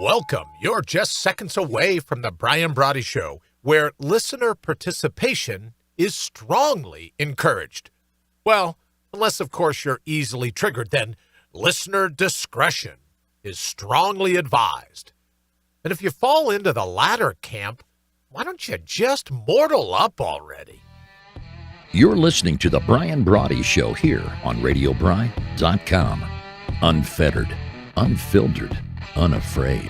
Welcome. You're just seconds away from the Brian Brawdy Show, where listener participation is strongly encouraged. Well, unless, of course, you're easily triggered, then listener discretion is strongly advised. And if you fall into the latter camp, why don't you just mortal up already? You're listening to the Brian Brawdy Show here on RadioBri.com. Unfettered, unfiltered, unafraid.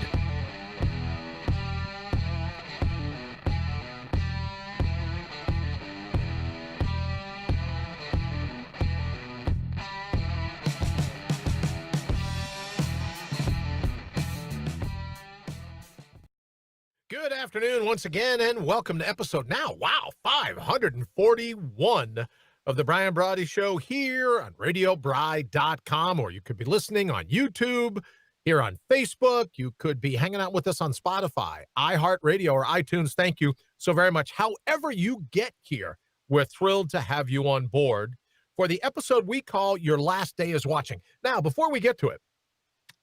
Good afternoon once again, and welcome to episode 541 of the Brian Brawdy Show here on RadioBri.com, or you could be listening on YouTube, here on Facebook. You could be hanging out with us on Spotify, iHeartRadio, or iTunes. Thank you so very much. However you get here, we're thrilled to have you on board for the episode we call Your Last Day is Watching. Now, before we get to it,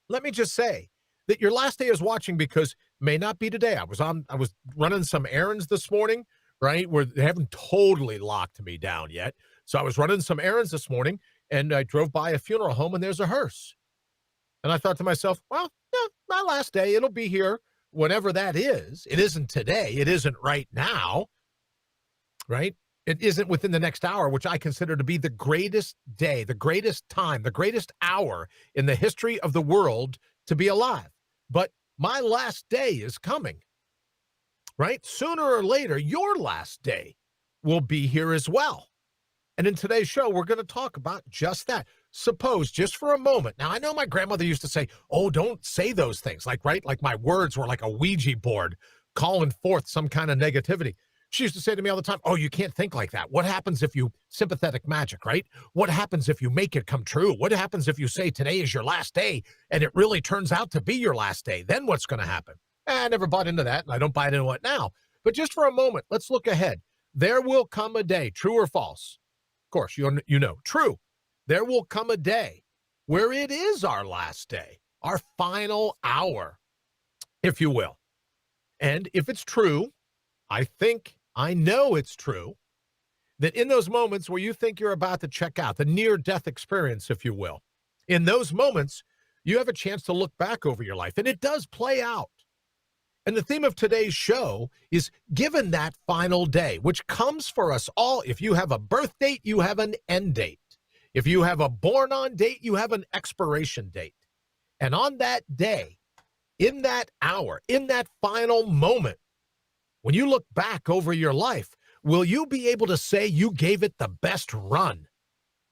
let me just say that your last day is watching because may not be today. I was running some errands this morning, right? Where they haven't totally locked me down yet. So I was running some errands this morning, and I drove by a funeral home, and there's a hearse. And I thought to myself, well, yeah, my last day, it'll be here whenever that is. It isn't today. It isn't right now, right? It isn't within the next hour, which I consider to be the greatest day, the greatest time, the greatest hour in the history of the world to be alive. But my last day is coming, right? Sooner or later, your last day will be here as well. And in today's show, we're going to talk about just that. Suppose, just for a moment. Now, I know my grandmother used to say, oh, don't say those things. Like my words were like a Ouija board calling forth some kind of negativity. She used to say to me all the time, oh, you can't think like that. What happens if you sympathetic magic, right? What happens if you make it come true? What happens if you say today is your last day and it really turns out to be your last day? Then what's going to happen? I never bought into that, and I don't buy into it now. But just for a moment, let's look ahead. There will come a day, true or false? Of course, you know, true. There will come a day where it is our last day, our final hour, if you will. And if it's true, I know it's true, that in those moments where you think you're about to check out, the near-death experience, if you will, in those moments, you have a chance to look back over your life, and it does play out. And the theme of today's show is given that final day, which comes for us all. If you have a birth date, you have an end date. If you have a born-on date, you have an expiration date. And on that day, in that hour, in that final moment, when you look back over your life, will you be able to say you gave it the best run?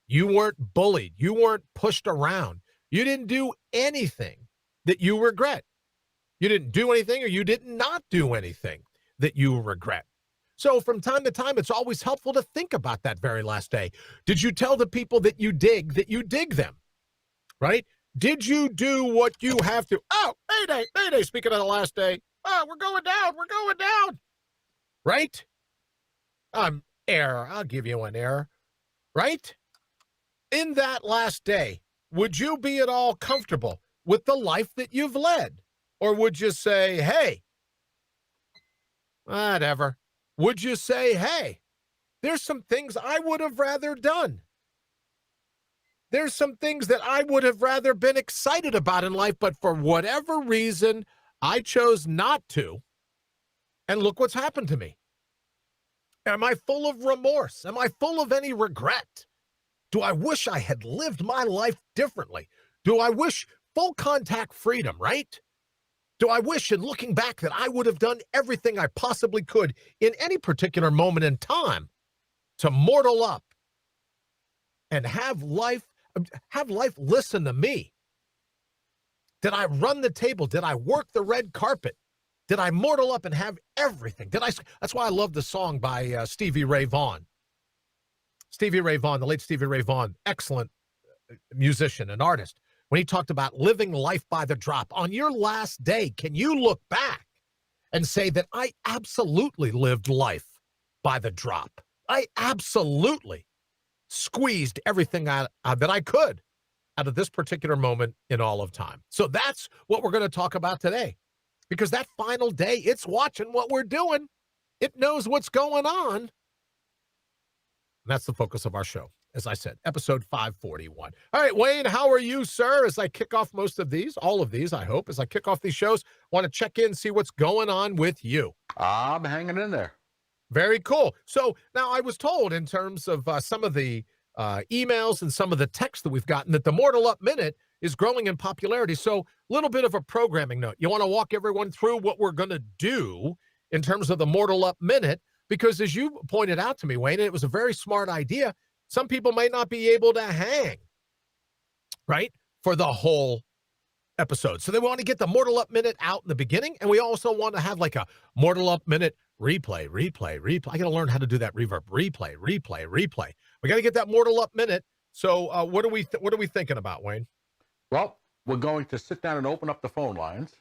You weren't bullied. You weren't pushed around. You didn't do anything that you regret. You didn't do anything, or you did not do anything that you regret. So from time to time, it's always helpful to think about that very last day. Did you tell the people that you dig them, right? Did you do what you have to? Oh, Mayday, speaking of the last day. Oh, we're going down. Right? Error. I'll give you an error. Right? In that last day, would you be at all comfortable with the life that you've led? Or would you say, hey, whatever? Would you say, hey, there's some things I would have rather done. There's some things that I would have rather been excited about in life, but for whatever reason, I chose not to. And look what's happened to me. Am I full of remorse? Am I full of any regret? Do I wish I had lived my life differently? Do I wish full contact freedom, right? Do I wish, in looking back, that I would have done everything I possibly could in any particular moment in time to mortal up and have life listen to me? Did I run the table? Did I work the red carpet? Did I mortal up and have everything? That's why I love the song by Stevie Ray Vaughan. Stevie Ray Vaughan, the late Stevie Ray Vaughan, excellent musician and artist. When he talked about living life by the drop, on your last day, can you look back and say that I absolutely lived life by the drop? I absolutely squeezed everything out that I could out of this particular moment in all of time. So that's what we're going to talk about today. because that final day, it's watching what we're doing. It knows what's going on. And that's the focus of our show. As I said, episode 541. All right, Wayne, how are you, sir? As I kick off most of these, all of these, I hope, as I kick off these shows, want to check in, see what's going on with you. I'm hanging in there. Very cool. So now I was told in terms of some of the emails and some of the texts that we've gotten that the Mortal Up Minute is growing in popularity. So a little bit of a programming note. You want to walk everyone through what we're going to do in terms of the Mortal Up Minute, because as you pointed out to me, Wayne, it was a very smart idea. Some people might not be able to hang, right, for the whole episode. So they want to get the Mortal Up Minute out in the beginning, and we also want to have like a Mortal Up Minute replay. I got to learn how to do that reverb. Replay. We got to get that Mortal Up Minute. So what are we thinking about, Wayne? Well, we're going to sit down and open up the phone lines.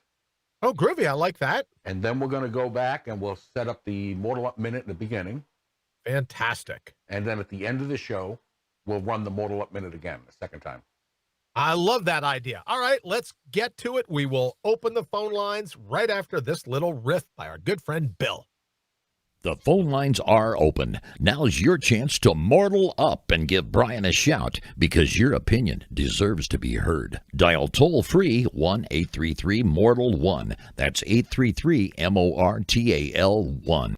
Oh, groovy. I like that. And then we're going to go back and we'll set up the Mortal Up Minute in the beginning. Fantastic. And then at the end of the show, we'll run the Mortal Up Minute again the second time. I love that idea. All right, let's get to it. We will open the phone lines right after this little riff by our good friend Bill. The phone lines are open. Now's your chance to mortal up and give Brian a shout, because your opinion deserves to be heard. Dial toll-free 1-833-MORTAL-1. That's 833-MORTAL-1.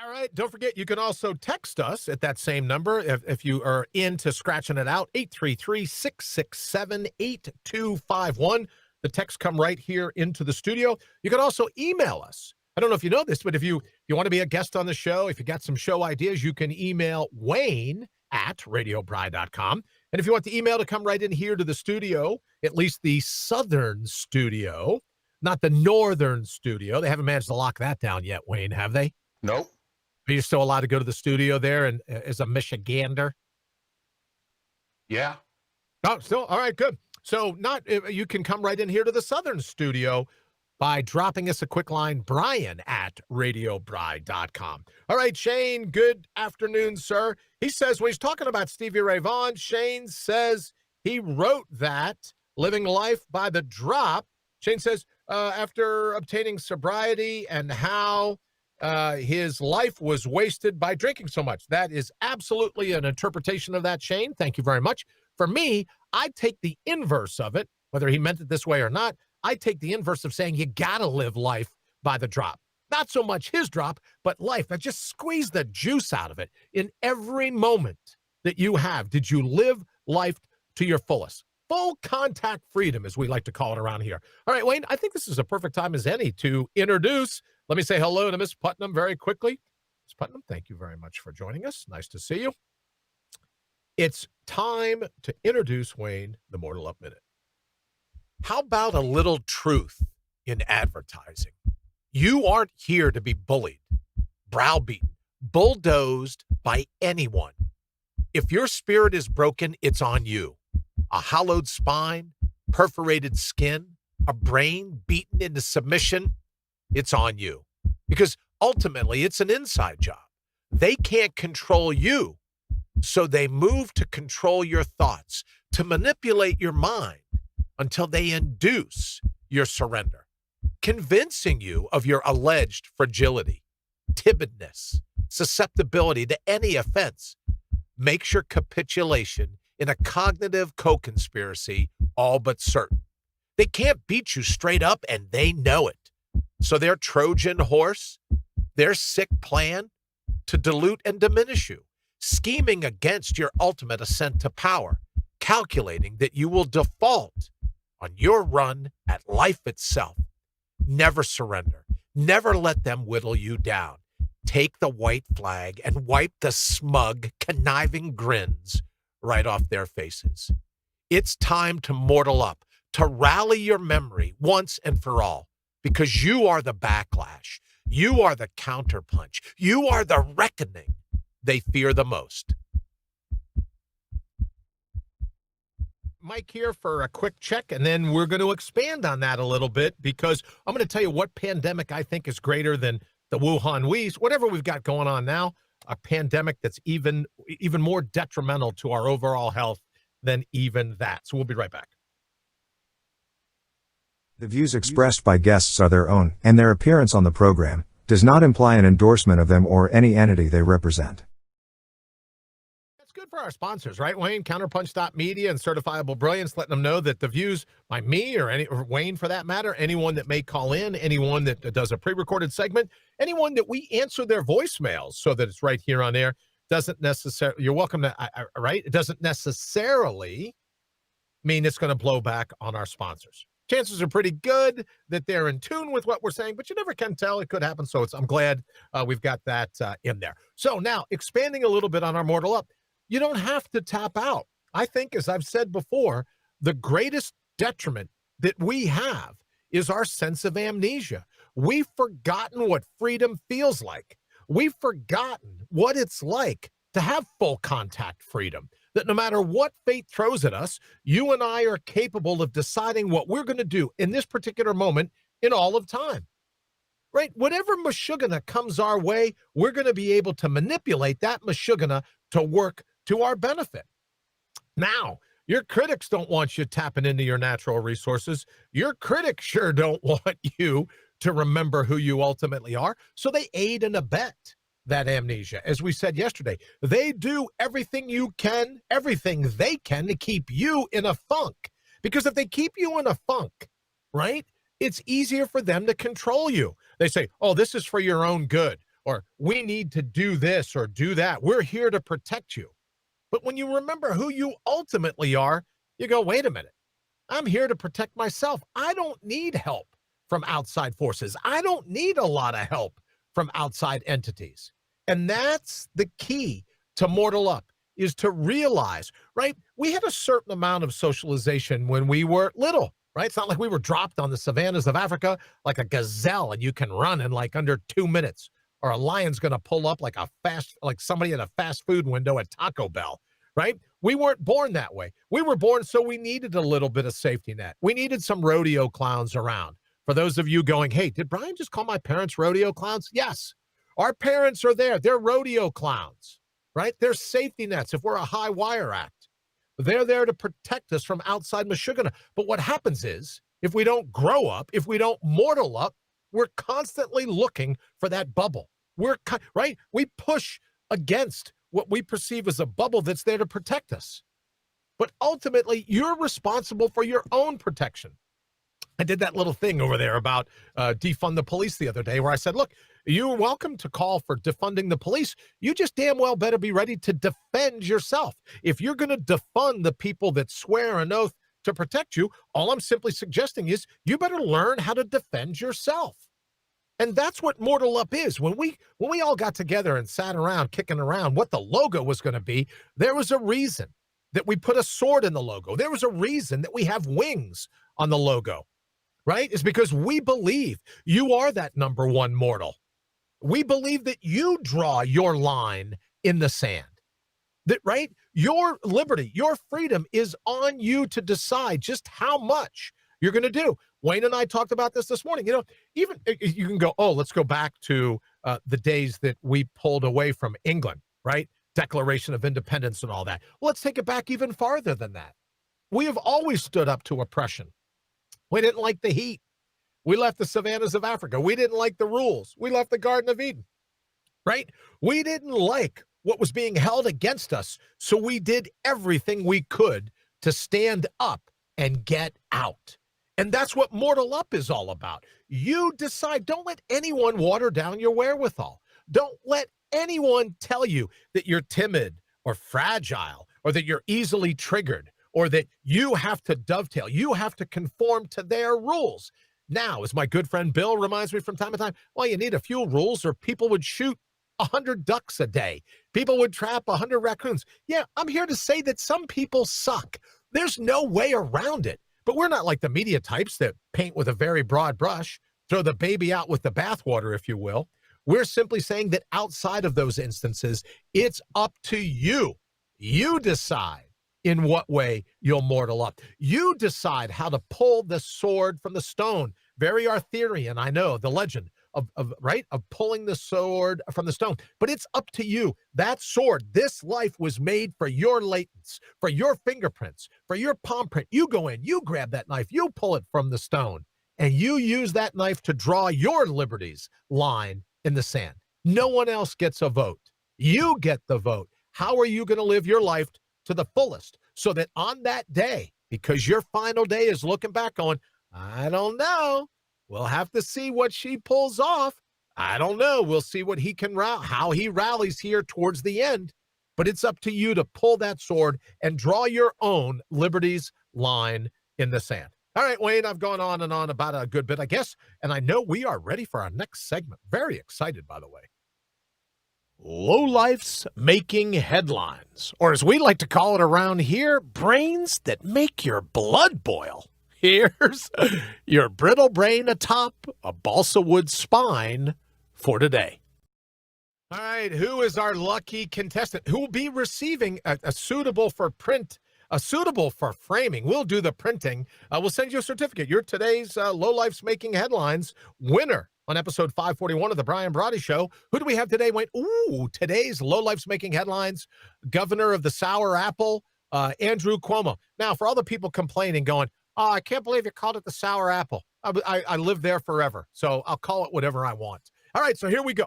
All right, don't forget, you can also text us at that same number if you are into scratching it out, 833-667-8251. The texts come right here into the studio. You can also email us. I don't know if you know this, but if you want to be a guest on the show, if you got some show ideas, you can email Wayne at radiobri.com. And if you want the email to come right in here to the studio, at least the southern studio, not the northern studio. They haven't managed to lock that down yet, Wayne, have they? Nope. Are you still allowed to go to the studio there and as a Michigander? Yeah. Oh, still? All right, good. So you can come right in here to the southern studio by dropping us a quick line, Brian at radiobri.com. All right, Shane, good afternoon, sir. He says, when he's talking about Stevie Ray Vaughan, Shane says he wrote that, Living Life by the Drop. Shane says, after obtaining sobriety and how his life was wasted by drinking so much. That is absolutely an interpretation of that, Shane. Thank you very much. For me, I take the inverse of it, whether he meant it this way or not. I take the inverse of saying you got to live life by the drop. Not so much his drop, but life. I just squeeze the juice out of it. In every moment that you have, did you live life to your fullest? Full contact freedom, as we like to call it around here. All right, Wayne, I think this is a perfect time as any to introduce. Let me say hello to Miss Putnam very quickly. Miss Putnam, thank you very much for joining us. Nice to see you. It's time to introduce, Wayne, the Mortal Up Minute. How about a little truth in advertising? You aren't here to be bullied, browbeaten, bulldozed by anyone. If your spirit is broken, it's on you. A hollowed spine, perforated skin, a brain beaten into submission, it's on you. Because ultimately, it's an inside job. They can't control you, so they move to control your thoughts, to manipulate your mind until they induce your surrender, convincing you of your alleged fragility, timidness, susceptibility to any offense. Makes your capitulation in a cognitive co-conspiracy all but certain. They can't beat you straight up, and they know it. So their Trojan horse, their sick plan to dilute and diminish you, scheming against your ultimate ascent to power, calculating that you will default on your run at life itself. Never surrender. Never let them whittle you down. Take the white flag and wipe the smug, conniving grins right off their faces. It's time to mortal up, to rally your memory once and for all, because you are the backlash. You are the counterpunch. You are the reckoning they fear the most. Mike here for a quick check, and then we're going to expand on that a little bit, because I'm going to tell you what pandemic I think is greater than the Wuhan wheeze, whatever we've got going on now, a pandemic that's even more detrimental to our overall health than even that. So we'll be right back. The views expressed by guests are their own, and their appearance on the program does not imply an endorsement of them or any entity they represent. That's good for our sponsors, right, Wayne? Counterpunch.media and Certifiable Brilliance, letting them know that the views by me or Wayne, for that matter, anyone that may call in, anyone that does a pre-recorded segment, anyone that we answer their voicemails so that it's right here on air, doesn't necessarily, you're welcome to, right? It doesn't necessarily mean it's going to blow back on our sponsors. Chances are pretty good that they're in tune with what we're saying, but you never can tell. It could happen. So I'm glad we've got that in there. So now, expanding a little bit on our Mortal Up, you don't have to tap out. I think, as I've said before, the greatest detriment that we have is our sense of amnesia. We've forgotten what freedom feels like. We've forgotten what it's like to have full contact freedom, that no matter what fate throws at us, you and I are capable of deciding what we're going to do in this particular moment in all of time, right? Whatever mashugana comes our way, we're going to be able to manipulate that mashugana to work to our benefit. Now, your critics don't want you tapping into your natural resources. Your critics sure don't want you to remember who you ultimately are, so they aid and abet that amnesia. As we said yesterday, they do everything they can to keep you in a funk. Because if they keep you in a funk, right, it's easier for them to control you. They say, oh, this is for your own good, or we need to do this or do that. We're here to protect you. But when you remember who you ultimately are, you go, wait a minute, I'm here to protect myself. I don't need help from outside forces. I don't need a lot of help from outside entities. And that's the key to Mortal Up, is to realize, right? We had a certain amount of socialization when we were little, right? It's not like we were dropped on the savannas of Africa like a gazelle and you can run in like under 2 minutes, or a lion's going to pull up like somebody in a fast food window at Taco Bell, right? We weren't born that way. We were born so we needed a little bit of safety net. We needed some rodeo clowns around. For those of you going, hey, did Brian just call my parents rodeo clowns? Yes. Our parents are there. They're rodeo clowns, right? They're safety nets if we're a high wire act. They're there to protect us from outside mashugana. But what happens is, if we don't grow up, if we don't mortal up, we're constantly looking for that bubble. Right? We push against what we perceive as a bubble that's there to protect us. But ultimately, you're responsible for your own protection. I did that little thing over there about defund the police the other day where I said, look, you're welcome to call for defunding the police. You just damn well better be ready to defend yourself. If you're going to defund the people that swear an oath to protect you, all I'm simply suggesting is you better learn how to defend yourself. And that's what Mortal Up is. When we all got together and sat around kicking around what the logo was going to be, there was a reason that we put a sword in the logo. There was a reason that we have wings on the logo. Right? It's because we believe you are that number one mortal. We believe that you draw your line in the sand. That, right? Your liberty, your freedom is on you to decide just how much you're going to do. Wayne and I talked about this morning. You know, even you can go, oh, let's go back to the days that we pulled away from England, right? Declaration of Independence and all that. Well, let's take it back even farther than that. We have always stood up to oppression. We didn't like the heat. We left the savannas of Africa. We didn't like the rules. We left the Garden of Eden, right? We didn't like what was being held against us, so we did everything we could to stand up and get out. And that's what Mortal Up is all about. You decide. Don't let anyone water down your wherewithal. Don't let anyone tell you that you're timid or fragile or that you're easily triggered, or that you have to dovetail, you have to conform to their rules. Now, as my good friend Bill reminds me from time to time, well, you need a few rules or people would shoot 100 ducks a day. People would trap 100 raccoons. Yeah, I'm here to say that some people suck. There's no way around it. But we're not like the media types that paint with a very broad brush, throw the baby out with the bathwater, if you will. We're simply saying that outside of those instances, it's up to you. You decide in what way you'll mortal up. You decide how to pull the sword from the stone. Very Arthurian, I know, the legend of pulling the sword from the stone. But it's up to you. That sword, this life was made for your latents, for your fingerprints, for your palm print. You go in, you grab that knife, you pull it from the stone. and you use that knife to draw your liberty's line in the sand. No one else gets a vote. You get the vote. How are you going to live your life to the fullest so that on that day, because your final day is looking back on, I don't know. We'll have to see what she pulls off. I don't know. We'll see what he can how he rallies here towards the end. But it's up to you to pull that sword and draw your own liberty's line in the sand. All right, Wayne, I've gone on and on about a good bit, I guess, and I know we are ready for our next segment. Very excited, by the way. Lowlifes making headlines, or as we like to call it around here, brains that make your blood boil. Here's your brittle brain atop a balsa wood spine for today. All right, who is our lucky contestant who will be receiving a suitable for print, a suitable for framing? We'll do the printing. We'll send you a certificate. You're today's Lowlifes Making Headlines winner on episode 541 of the Brian Brawdy Show. Who do we have today, Wayne? Ooh, today's Lowlifes Making Headlines, governor of the sour apple, Andrew Cuomo. Now, for all the people complaining, going, oh, I can't believe you called it the sour apple. I lived there forever, so I'll call it whatever I want. All right, so here we go.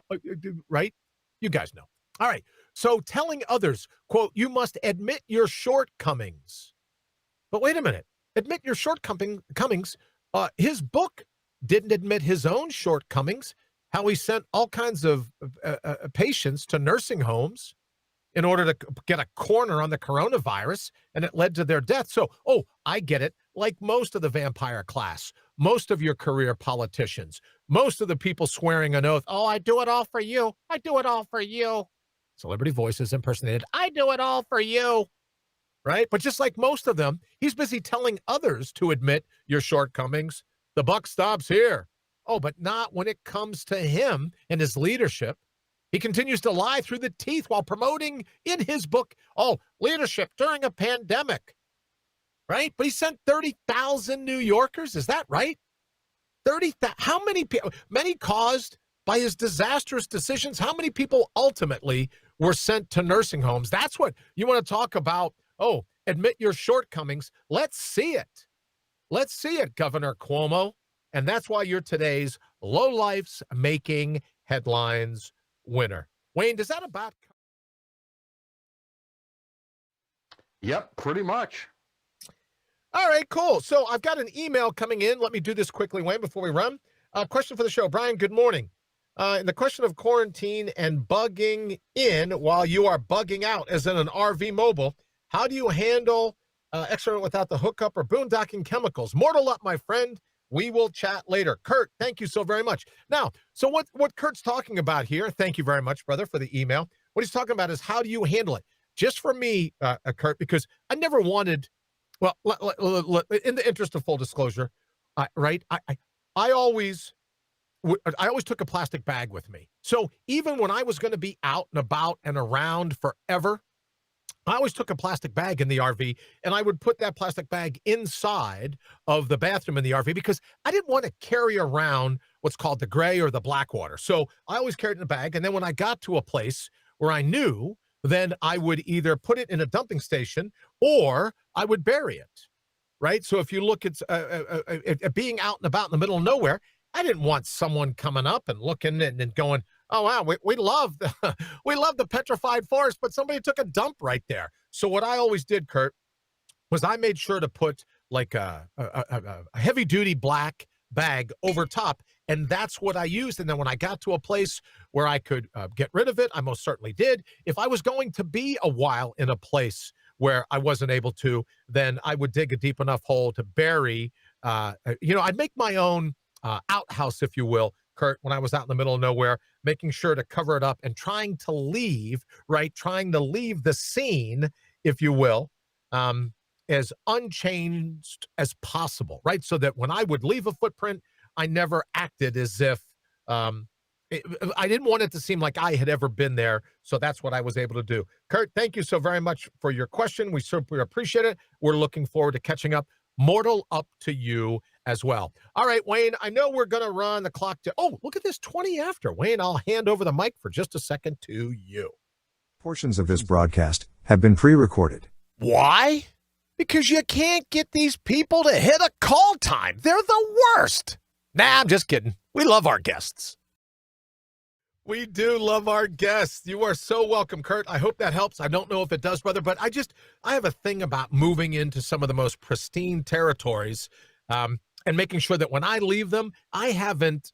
Right? You guys know. All right. So telling others, quote, you must admit your shortcomings. But wait a minute. Admit your shortcomings. His book didn't admit his own shortcomings, how he sent all kinds of patients to nursing homes in order to get a corner on the coronavirus, and it led to their death. So, I get it. Like most of the vampire class, most of your career politicians, most of the people swearing an oath, I do it all for you. I do it all for you. Celebrity voices impersonated, I do it all for you. Right? But just like most of them, he's busy telling others to admit your shortcomings. The buck stops here. But not when it comes to him and his leadership. He continues to lie through the teeth while promoting in his book, leadership during a pandemic. Right? But he sent 30,000 New Yorkers. Is that right? 30,000. How many people? Many caused by his disastrous decisions. How many people ultimately were sent to nursing homes? That's what you want to talk about. Admit your shortcomings. Let's see it. Let's see it, Governor Cuomo. And that's why you're today's Lowlifes Making Headlines winner. Wayne, does that about? Yep, pretty much. All right, cool. So I've got an email coming in. Let me do this quickly, Wayne, before we run. Question for the show. Brian, good morning. In the question of quarantine and bugging in while you are bugging out, as in an RV mobile, how do you handle extra without the hookup or boondocking chemicals? Mortal up, my friend. We will chat later. Kurt, thank you so very much. Now, so what Kurt's talking about here, thank you very much, brother, for the email. What he's talking about is how do you handle it? Just for me, Kurt, because I never wanted, in the interest of full disclosure, I always took a plastic bag with me. So even when I was going to be out and about and around forever, I always took a plastic bag in the RV, and I would put that plastic bag inside of the bathroom in the RV because I didn't want to carry around what's called the gray or the black water. So I always carried it in a bag, and then when I got to a place where I knew, then I would either put it in a dumping station or I would bury it, right? So if you look at being out and about in the middle of nowhere, I didn't want someone coming up and looking and going, oh, wow, we love the petrified forest, but somebody took a dump right there. So what I always did, Kurt, was I made sure to put like a heavy-duty black bag over top, and that's what I used. And then when I got to a place where I could get rid of it, I most certainly did. If I was going to be a while in a place where I wasn't able to, then I would dig a deep enough hole to bury, I'd make my own outhouse, if you will, Kurt, when I was out in the middle of nowhere, making sure to cover it up and trying to leave the scene, if you will, as unchanged as possible, right? So that when I would leave a footprint, I never acted as if I didn't want it to seem like I had ever been there. So that's what I was able to do. Kurt, thank you so very much for your question. We super appreciate it. We're looking forward to catching up. Mortal up to you as well. All right, Wayne, I know we're going to run the clock to, look at this, 20 after. Wayne, I'll hand over the mic for just a second to you. Portions of this broadcast have been pre-recorded. Why? Because you can't get these people to hit a call time. They're the worst. Nah, I'm just kidding. We love our guests. We do love our guests. You are so welcome, Kurt. I hope that helps. I don't know if it does, brother, but I have a thing about moving into some of the most pristine territories and making sure that when I leave them, I haven't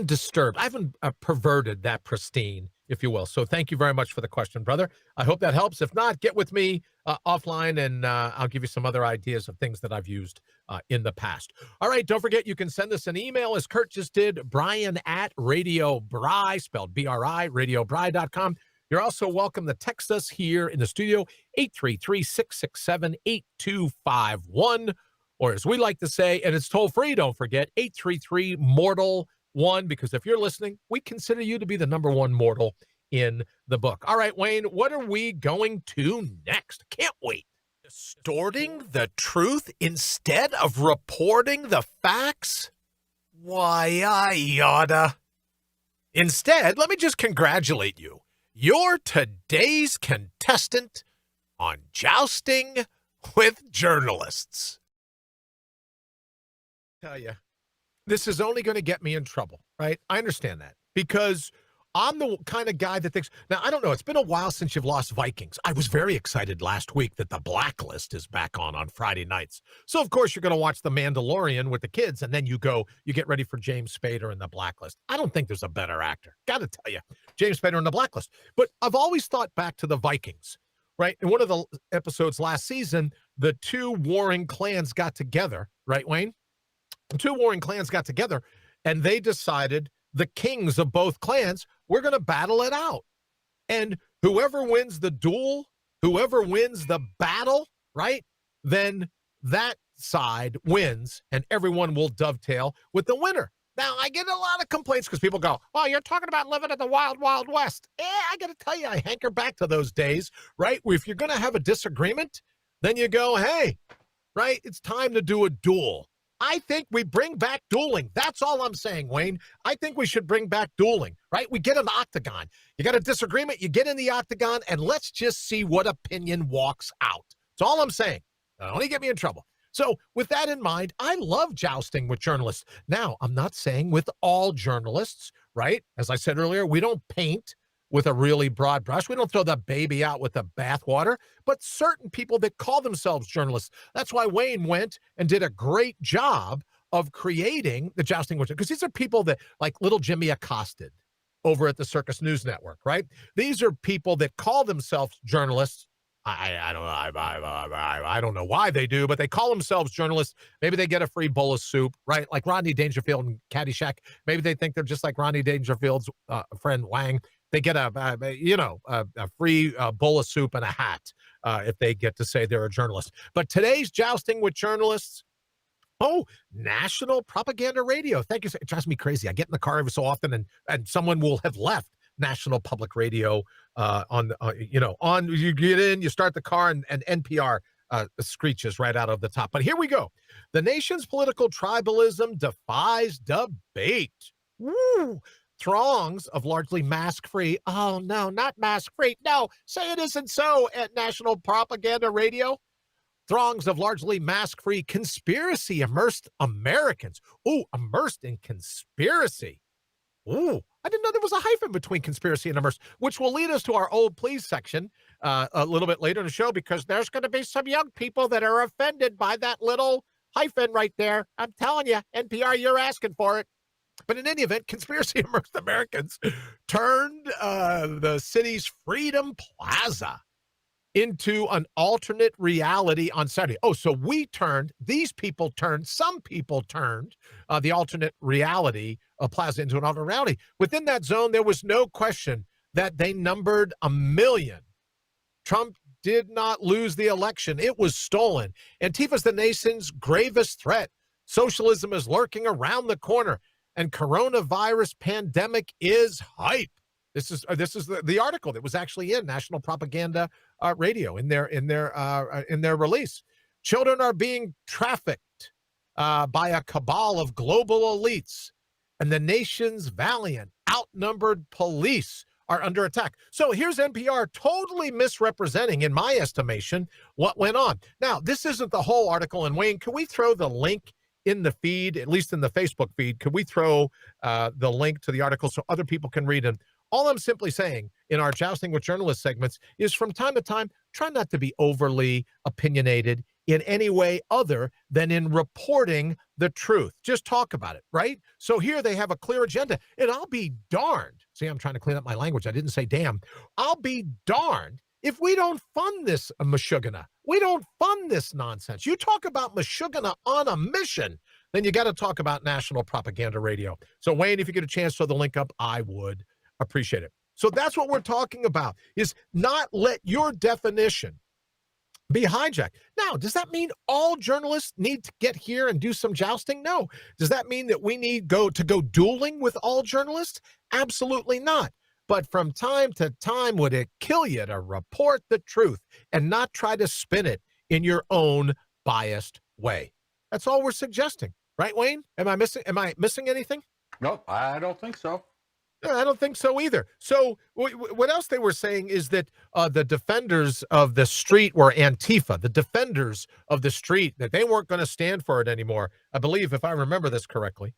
disturbed, I haven't perverted that pristine, if you will. So thank you very much for the question, brother. I hope that helps. If not, get with me offline and I'll give you some other ideas of things that I've used in the past. All right, don't forget, you can send us an email, as Kurt just did, Brian@RadioBri, spelled B-R-I, radiobri.com. You're also welcome to text us here in the studio, 833-667-8251, or as we like to say, and it's toll-free, don't forget, 833-MORTAL-1, because if you're listening, we consider you to be the number one mortal in the book. All right, Wayne, what are we going to next? Can't wait. Distorting the truth instead of reporting the facts? Why, I oughta. Instead, let me just congratulate you. You're today's contestant on Jousting with Journalists. Tell you, this is only going to get me in trouble, right? I understand that, because I'm the kind of guy that thinks, now, I don't know, it's been a while since you've lost Vikings. I was very excited last week that The Blacklist is back on Friday nights. So, of course, you're going to watch The Mandalorian with the kids, and then you get ready for James Spader in The Blacklist. I don't think there's a better actor. Got to tell you, James Spader in The Blacklist. But I've always thought back to the Vikings, right? In one of the episodes last season, the two warring clans got together, right, Wayne? The two warring clans got together, and they decided, the kings of both clans, we're going to battle it out. And whoever wins the duel, whoever wins the battle, right, then that side wins, and everyone will dovetail with the winner. Now, I get a lot of complaints because people go, oh, you're talking about living in the wild, wild west. I got to tell you, I hanker back to those days, right, where if you're going to have a disagreement, then you go, hey, right, it's time to do a duel. I think we bring back dueling. That's all I'm saying, Wayne. I think we should bring back dueling, right? We get an octagon. You got a disagreement, you get in the octagon, and let's just see what opinion walks out. That's all I'm saying. Don't only get me in trouble. So with that in mind, I love jousting with journalists. Now, I'm not saying with all journalists, right? As I said earlier, we don't paint with a really broad brush. We don't throw the baby out with the bathwater, but certain people that call themselves journalists. That's why Wayne went and did a great job of creating the Jousting with, because these are people that, like little Jimmy Accosted over at the Circus News Network, right? These are people that call themselves journalists. I don't know why they do, but they call themselves journalists. Maybe they get a free bowl of soup, right? Like Rodney Dangerfield and Caddyshack. Maybe they think they're just like Rodney Dangerfield's friend Wang. They get a free bowl of soup and a hat if they get to say they're a journalist. But today's Jousting with Journalists, National Propaganda Radio. Thank you. It drives me crazy. I get in the car every so often, and someone will have left National Public Radio you get in, you start the car, and NPR screeches right out of the top. But here we go. The nation's political tribalism defies debate. Woo! Throngs of largely mask-free, oh no, not mask-free, no, say it isn't so at National Propaganda Radio. Throngs of largely mask-free conspiracy-immersed Americans. Ooh, immersed in conspiracy. Ooh, I didn't know there was a hyphen between conspiracy and immersed, which will lead us to our old please section a little bit later in the show, because there's going to be some young people that are offended by that little hyphen right there. I'm telling you, NPR, you're asking for it. But in any event, conspiracy immersed Americans turned the city's Freedom Plaza into an alternate reality on Saturday. Oh, so some people turned the alternate reality plaza into an alternate reality. Within that zone, there was no question that they numbered 1 million. Trump did not lose the election. It was stolen. Antifa's the nation's gravest threat. Socialism is lurking around the corner. And coronavirus pandemic is hype. This is the article that was actually in National Propaganda Radio in their release. Children are being trafficked by a cabal of global elites, and the nation's valiant, outnumbered police are under attack. So here's NPR totally misrepresenting, in my estimation, what went on. Now, this isn't the whole article. And Wayne, can we throw the link in the feed, at least in the Facebook feed? Could we throw the link to the article so other people can read it? All I'm simply saying in our Jousting with Journalists segments is from time to time, try not to be overly opinionated in any way other than in reporting the truth. Just talk about it, right? So here they have a clear agenda, and I'll be darned. See, I'm trying to clean up my language. I didn't say damn. I'll be darned if we don't fund this Meshuggah. We don't fund this nonsense. You talk about Meshuggah on a mission, then you got to talk about national propaganda radio. So Wayne, if you get a chance to throw the link up, I would appreciate it. So that's what we're talking about, is not let your definition be hijacked. Now, does that mean all journalists need to get here and do some jousting? No. Does that mean that we need to go dueling with all journalists? Absolutely not. But from time to time, would it kill you to report the truth and not try to spin it in your own biased way? That's all we're suggesting. Right, Wayne? Am I missing anything? Nope, I don't think so. No, I don't think so either. So what else they were saying is that the defenders of the street were Antifa, the defenders of the street, that they weren't going to stand for it anymore. I believe, if I remember this correctly,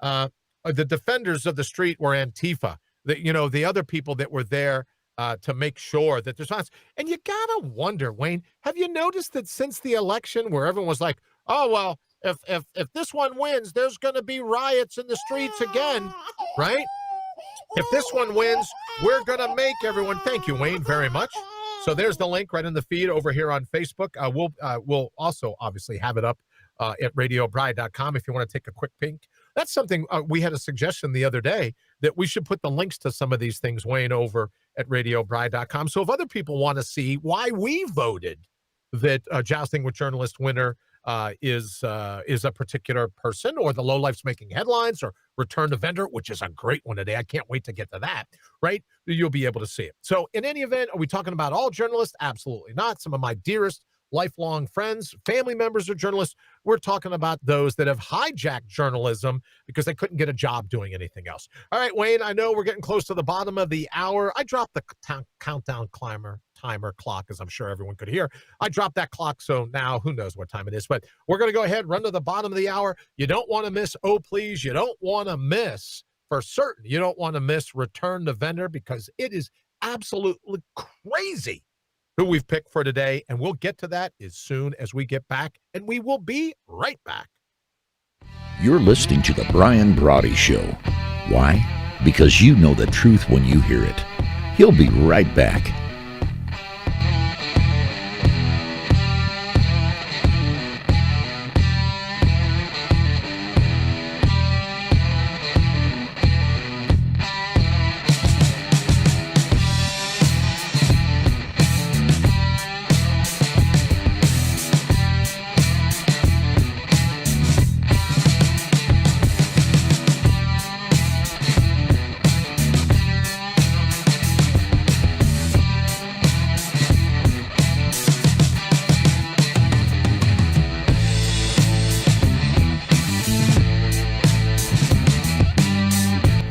the defenders of the street were Antifa. The other people that were there to make sure that there's not. And you got to wonder, Wayne, have you noticed that since the election where everyone was like, oh, well, if this one wins, there's going to be riots in the streets again, right? If this one wins, we're going to make everyone. Thank you, Wayne, very much. So there's the link right in the feed over here on Facebook. We'll also obviously have it up at radiobride.com if you want to take a quick peek. That's something we had a suggestion the other day that we should put the links to some of these things, Wayne, over at radiobride.com. So if other people want to see why we voted that Jousting with Journalists winner is a particular person, or the lowlifes making headlines, or return to vendor, which is a great one today. I can't wait to get to that, right? You'll be able to see it. So in any event, are we talking about all journalists? Absolutely not. Some of my dearest lifelong friends, family members are journalists. We're talking about those that have hijacked journalism because they couldn't get a job doing anything else. All right, Wayne, I know we're getting close to the bottom of the hour. I dropped the countdown timer clock, as I'm sure everyone could hear. I dropped that clock, so now who knows what time it is. But we're going to go ahead, run to the bottom of the hour. You don't want to miss, oh, please, you don't want to miss, for certain, you don't want to miss Return to Vendor, because it is absolutely crazy who we've picked for today, and we'll get to that as soon as we get back, and we will be right back. You're listening to The Brian Brawdy Show. Why? Because you know the truth when you hear it. He'll be right back.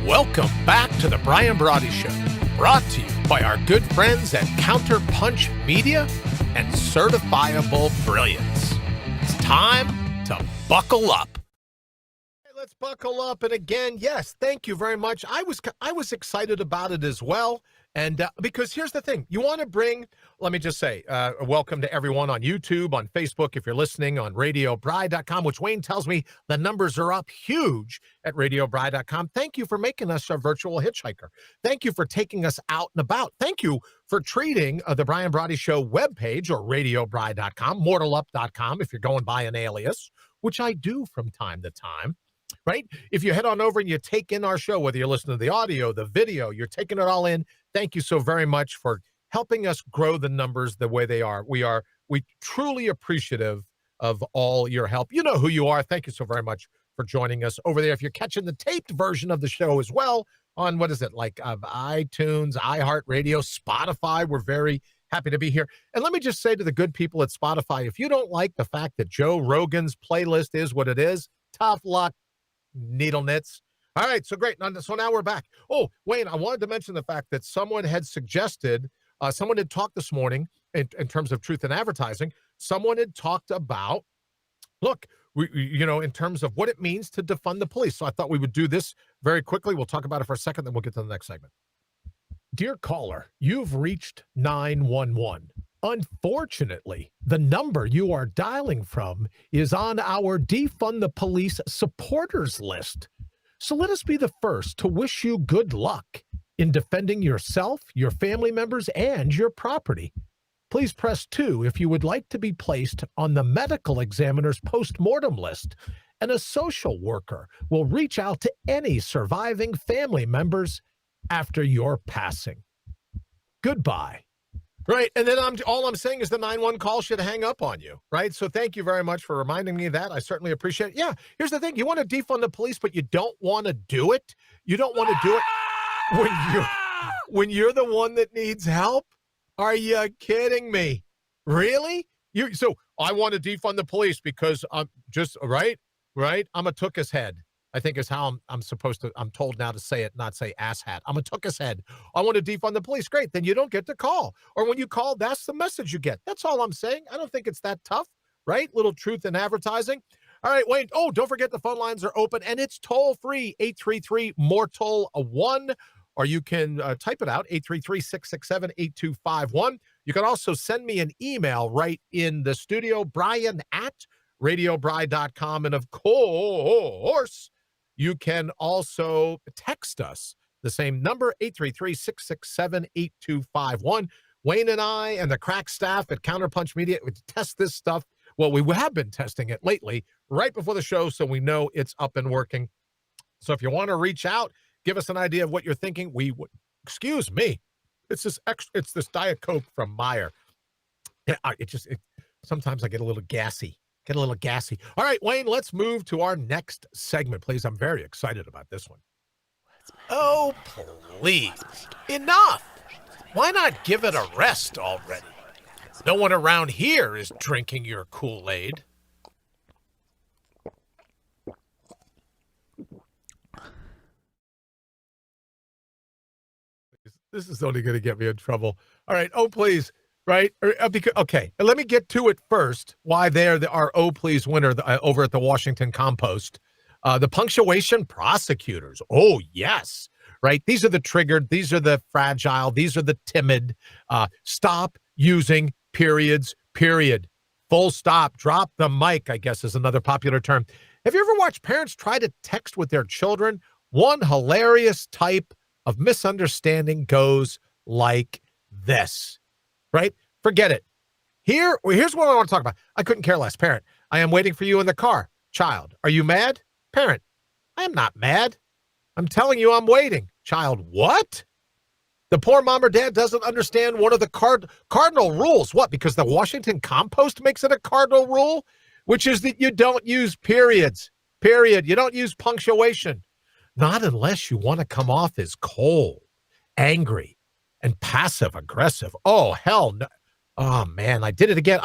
Welcome back to the Brian Brawdy Show, brought to you by our good friends at Counterpunch Media and Certifiable Brilliance. It's time to buckle up. Hey, let's buckle up. And again, yes, thank you very much. I was excited about it as well. And because here's the thing, you want to bring, let me just say, welcome to everyone on YouTube, on Facebook, if you're listening on radiobride.com, which Wayne tells me the numbers are up huge at radiobride.com. Thank you for making us a virtual hitchhiker. Thank you for taking us out and about. Thank you for treating the Brian Brawdy Show webpage, or radiobride.com, mortalup.com, if you're going by an alias, which I do from time to time. Right? If you head on over and you take in our show, whether you're listening to the audio, the video, you're taking it all in. Thank you so very much for helping us grow the numbers the way they are. We truly appreciative of all your help. You know who you are. Thank you so very much for joining us over there. If you're catching the taped version of the show as well on, what is it, like iTunes, iHeartRadio, Spotify, we're very happy to be here. And let me just say to the good people at Spotify, if you don't like the fact that Joe Rogan's playlist is what it is, tough luck, needle nits. All right, so great. So now we're back. Oh, Wayne, I wanted to mention the fact that someone had suggested, someone had talked this morning in terms of truth in advertising. Someone had talked about, look, in terms of what it means to defund the police. So I thought we would do this very quickly. We'll talk about it for a second, then we'll get to the next segment. Dear caller, you've reached 911. Unfortunately, the number you are dialing from is on our Defund the Police supporters list. So let us be the first to wish you good luck in defending yourself, your family members, and your property. Please press 2 if you would like to be placed on the medical examiner's post-mortem list, and a social worker will reach out to any surviving family members after your passing. Goodbye. Right, and then all I'm saying is the 911 call should hang up on you, right? So thank you very much for reminding me of that. I certainly appreciate it. Yeah, here's the thing. You want to defund the police, but you don't want to do it. You don't want to do it when you're the one that needs help. Are you kidding me? Really? So I want to defund the police because I'm just right. I'm a tookus head. I think is how I'm told now to say it, not say asshat. I'm a tookus head. I want to defund the police. Great. Then you don't get to call. Or when you call, that's the message you get. That's all I'm saying. I don't think it's that tough, right? Little truth in advertising. All right, Wayne. Oh, don't forget the phone lines are open and it's toll free, 833-MORTAL-1, or you can type it out, 833-667-8251. You can also send me an email right in the studio, brian@radiobri.com. And of course, you can also text us, the same number, 833-667-8251. Wayne and I and the crack staff at Counterpunch Media would test this stuff. Well, we have been testing it lately right before the show, so we know it's up and working. So if you want to reach out, give us an idea of what you're thinking, we would. Excuse me. It's this Diet Coke from Meyer. Sometimes I get a little gassy. All right, Wayne, let's move to our next segment, please. I'm very excited about this one. Oh, please. Enough. Why not give it a rest already? No one around here is drinking your Kool-Aid. This is only going to get me in trouble. All right. Oh, please. Right? Okay. Let me get to it first. Why they're our oh, please winner over at the Washington Compost. The punctuation prosecutors. Oh, yes. Right? These are the triggered. These are the fragile. These are the timid. Stop using periods, period. Full stop. Drop the mic, I guess, is another popular term. Have you ever watched parents try to text with their children? One hilarious type of misunderstanding goes like this. Right? Forget it. Here's what I want to talk about. I couldn't care less. Parent, I am waiting for you in the car. Child, are you mad? Parent, I am not mad. I'm telling you I'm waiting. Child, what? The poor mom or dad doesn't understand one of the cardinal rules. What? Because the Washington Compost makes it a cardinal rule, which is that you don't use periods. Period. You don't use punctuation. Not unless you want to come off as cold, angry, and passive aggressive. Oh, hell no. Oh, man, I did it again.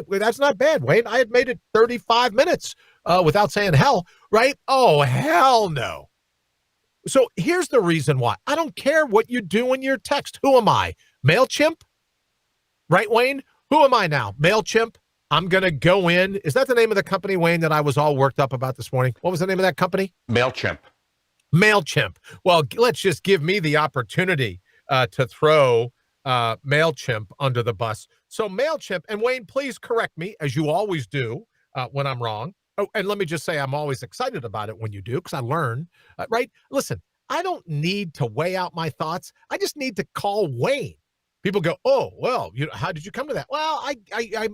That's not bad, Wayne. I had made it 35 minutes without saying hell, right? Oh, hell no. So here's the reason why. I don't care what you do in your text. Who am I? MailChimp? Right, Wayne? Who am I now? MailChimp? I'm going to go in. Is that the name of the company, Wayne, that I was all worked up about this morning? What was the name of that company? MailChimp. Well, let's just give me the opportunity to throw MailChimp under the bus. So MailChimp, and Wayne, please correct me, as you always do when I'm wrong. Oh, and let me just say I'm always excited about it when you do, because I learn, right? Listen, I don't need to weigh out my thoughts. I just need to call Wayne. People go, oh, well, how did you come to that? Well,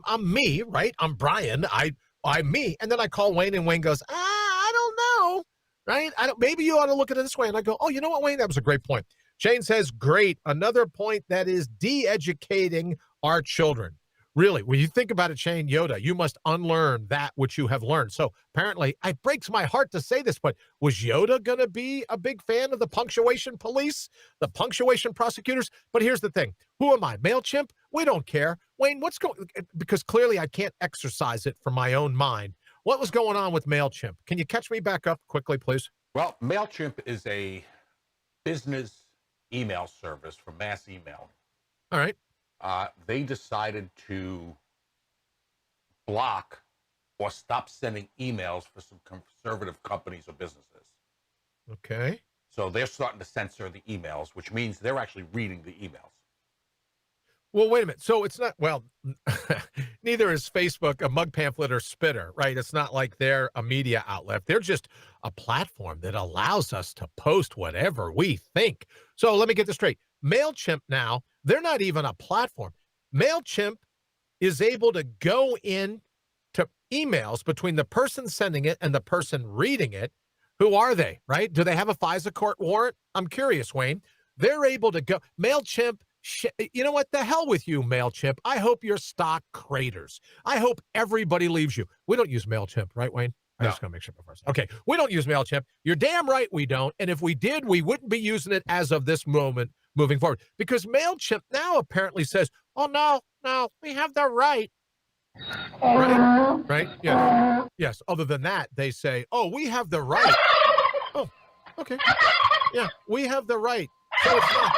I'm me, right? I'm Brian. I'm me. And then I call Wayne, and Wayne goes, I don't know, right? Maybe you ought to look at it this way. And I go, oh, you know what, Wayne? That was a great point. Shane says, great. Another point that is de-educating our children. Really, when you think about it, Shane, Yoda, you must unlearn that which you have learned. So apparently, it breaks my heart to say this, but was Yoda going to be a big fan of the punctuation police, the punctuation prosecutors? But here's the thing. Who am I? MailChimp? We don't care. Wayne, what's going on? Because clearly I can't exercise it from my own mind. What was going on with MailChimp? Can you catch me back up quickly, please? Well, MailChimp is a business email service for mass email. All right. They decided to block or stop sending emails for some conservative companies or businesses. Okay. So they're starting to censor the emails, which means they're actually reading the emails. Well, wait a minute. So it's not, well, neither is Facebook a mug pamphlet or spitter, right? It's not like they're a media outlet. They're just a platform that allows us to post whatever we think. So let me get this straight. MailChimp now, they're not even a platform. MailChimp is able to go in to emails between the person sending it and the person reading it. Who are they, right? Do they have a FISA court warrant? I'm curious, Wayne. They're able to go. MailChimp, you know what? The hell with you, MailChimp. I hope your stock craters. I hope everybody leaves you. We don't use MailChimp, right, Wayne? I just got to make sure before. Okay, we don't use MailChimp. You're damn right we don't. And if we did, we wouldn't be using it as of this moment moving forward. Because MailChimp now apparently says, oh, no, we have the right. Right? Yes. Yes. Other than that, they say, oh, we have the right. Oh, okay. Yeah, we have the right. So it's not.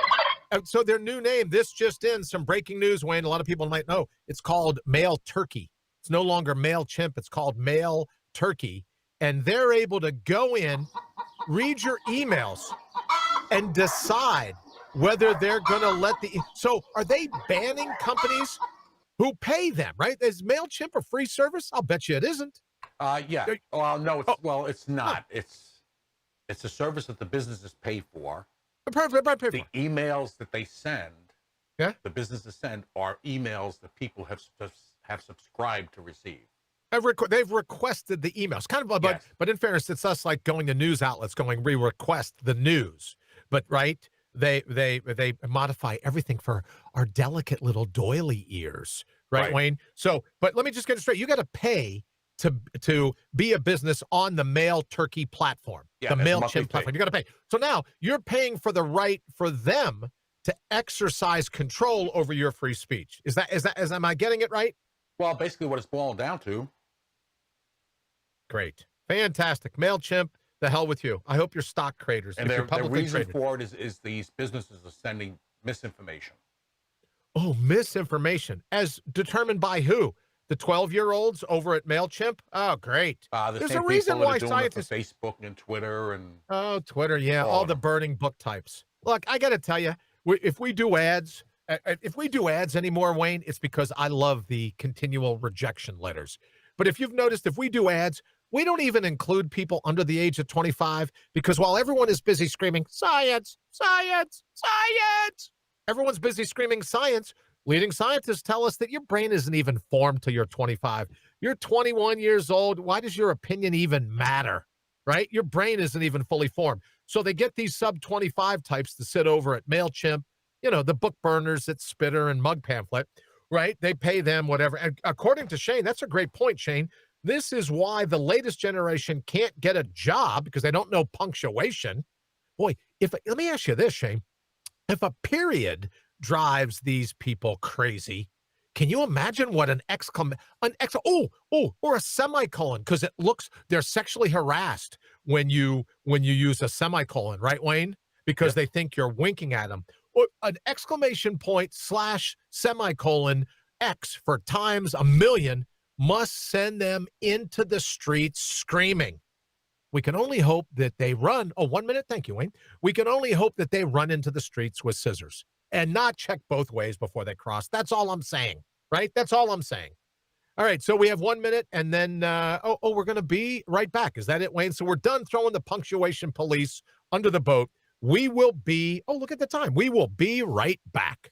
So their new name, this just in, some breaking news, Wayne, a lot of people might know, it's called Mail Turkey. It's no longer MailChimp, it's called Mail Turkey. And they're able to go in, read your emails, and decide whether they're going to let the... So are they banning companies who pay them, right? Is MailChimp a free service? I'll bet you it isn't. Yeah. Well, no, it's not. It's a service that the businesses pay for. The emails that they send, the businesses send, are emails that people have subscribed to receive. They've requested the emails, kind of, but in fairness, it's us like going to news outlets, going, we request the news, but right, they modify everything for our delicate little doily ears, right, Wayne? So, but let me just get it straight. You got to pay to be a business on the Mail Turkey platform, the MailChimp platform. You got to pay. So now you're paying for the right for them to exercise control over your free speech. Am I getting it right? Well, basically what it's boiled down to. Great. Fantastic. MailChimp, the hell with you. I hope your stock craters. And their reason for it is these businesses are sending misinformation. Oh, misinformation. As determined by who? The 12-year-olds over at MailChimp? Oh, great. There's a reason why scientists... Facebook and Twitter and... Oh, Twitter, yeah. All the burning book types. Look, I got to tell you, if we do ads anymore, Wayne, it's because I love the continual rejection letters. But if you've noticed, if we do ads, we don't even include people under the age of 25 because while everyone is busy screaming, science, science, science, everyone's busy screaming science. Leading scientists tell us that your brain isn't even formed till you're 25. You're 21 years old. Why does your opinion even matter, right? Your brain isn't even fully formed. So they get these sub-25 types to sit over at MailChimp, the book burners at Spitter and Mug Pamphlet, right? They pay them whatever. And according to Shane, that's a great point, Shane. This is why the latest generation can't get a job because they don't know punctuation. Boy, let me ask you this, Shane. If a period drives these people crazy, can you imagine what or a semicolon, because it looks they're sexually harassed when you use a semicolon, right, Wayne? Because they think you're winking at them. Or an exclamation point / semicolon X for times a million must send them into the streets screaming. We can only hope that they run. Oh, 1 minute. Thank you, Wayne. We can only hope that they run into the streets with scissors and not check both ways before they cross. That's all I'm saying, right? That's all I'm saying. All right, so we have 1 minute, and then, we're going to be right back. Is that it, Wayne? So we're done throwing the punctuation police under the boat. We will be, look at the time. We will be right back.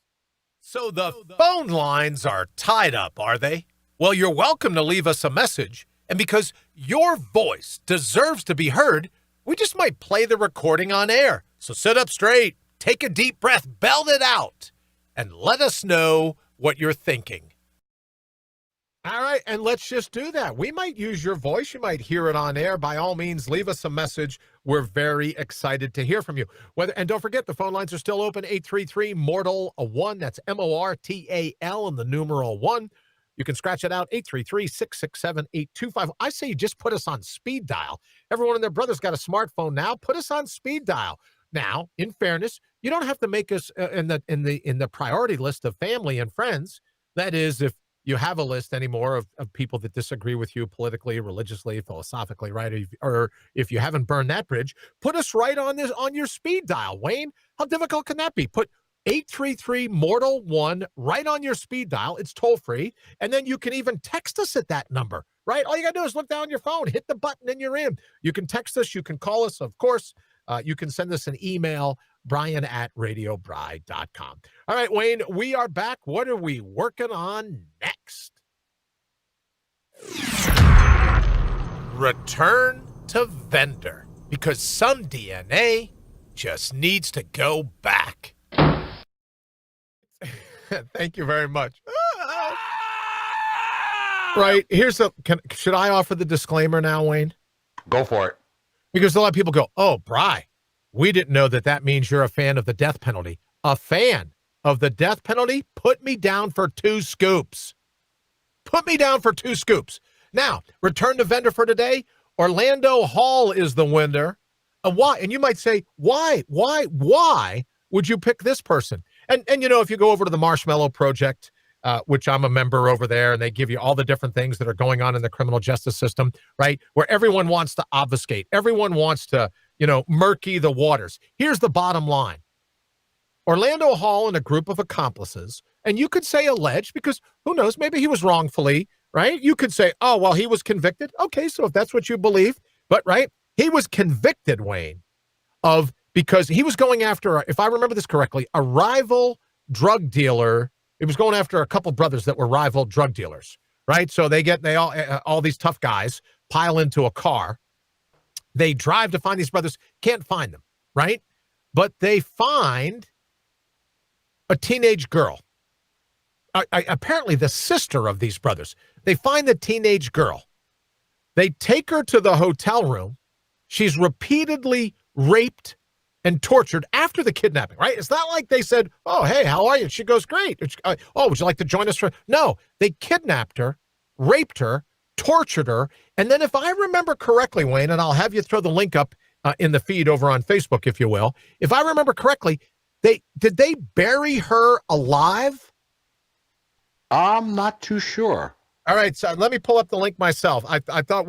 So the phone lines are tied up, are they? Well, you're welcome to leave us a message. And because your voice deserves to be heard, we just might play the recording on air. So sit up straight, take a deep breath, belt it out, and let us know what you're thinking. All right, and let's just do that. We might use your voice. You might hear it on air. By all means, leave us a message. We're very excited to hear from you. And don't forget, the phone lines are still open, 833-MORTAL-1. That's MORTAL and the numeral 1. You can scratch it out, 833-667-8255. I say you just put us on speed dial. Everyone and their brother's got a smartphone now. Put us on speed dial. Now, in fairness, you don't have to make us in the priority list of family and friends. That is, if you have a list anymore of people that disagree with you politically, religiously, philosophically, right? Or if you haven't burned that bridge, put us right on your speed dial, Wayne. How difficult can that be? Put 833-MORTAL-1 right on your speed dial. It's toll free. And then you can even text us at that number, right? All you got to do is look down your phone, hit the button, and you're in. You can text us. You can call us, of course. You can send us an email, brian@radiobri.com. All right, Wayne, we are back. What are we working on next? Return to vendor, because some DNA just needs to go back. Thank you very much. Right, should I offer the disclaimer now, Wayne? Go for it. Because a lot of people go, oh, Bri, we didn't know that means you're a fan of the death penalty. A fan of the death penalty? Put me down for 2 scoops. Put me down for 2 scoops. Now, return to vendor for today. Orlando Hall is the winner. Why? And you might say, why would you pick this person? And if you go over to the Marshmallow Project, which I'm a member over there, and they give you all the different things that are going on in the criminal justice system, right? Where everyone wants to obfuscate. Everyone wants to, murky the waters. Here's the bottom line. Orlando Hall and a group of accomplices, and you could say alleged, because who knows, maybe he was wrongfully, right? You could say, oh, well, he was convicted. Okay, so if that's what you believe, but right, he was convicted, Wayne, because he was going after, if I remember this correctly, a rival drug dealer. He was going after a couple brothers that were rival drug dealers, right? So all these tough guys pile into a car. They drive to find these brothers, can't find them, right? But they find a teenage girl, apparently the sister of these brothers. They find the teenage girl. They take her to the hotel room. She's repeatedly raped and tortured after the kidnapping, right? It's not like they said, oh, hey, how are you? She goes, great. Oh, would you like to join us? No, they kidnapped her, raped her, tortured her. And then if I remember correctly, Wayne, and I'll have you throw the link up in the feed over on Facebook, if you will. If I remember correctly, did they bury her alive? I'm not too sure. All right, so let me pull up the link myself. I thought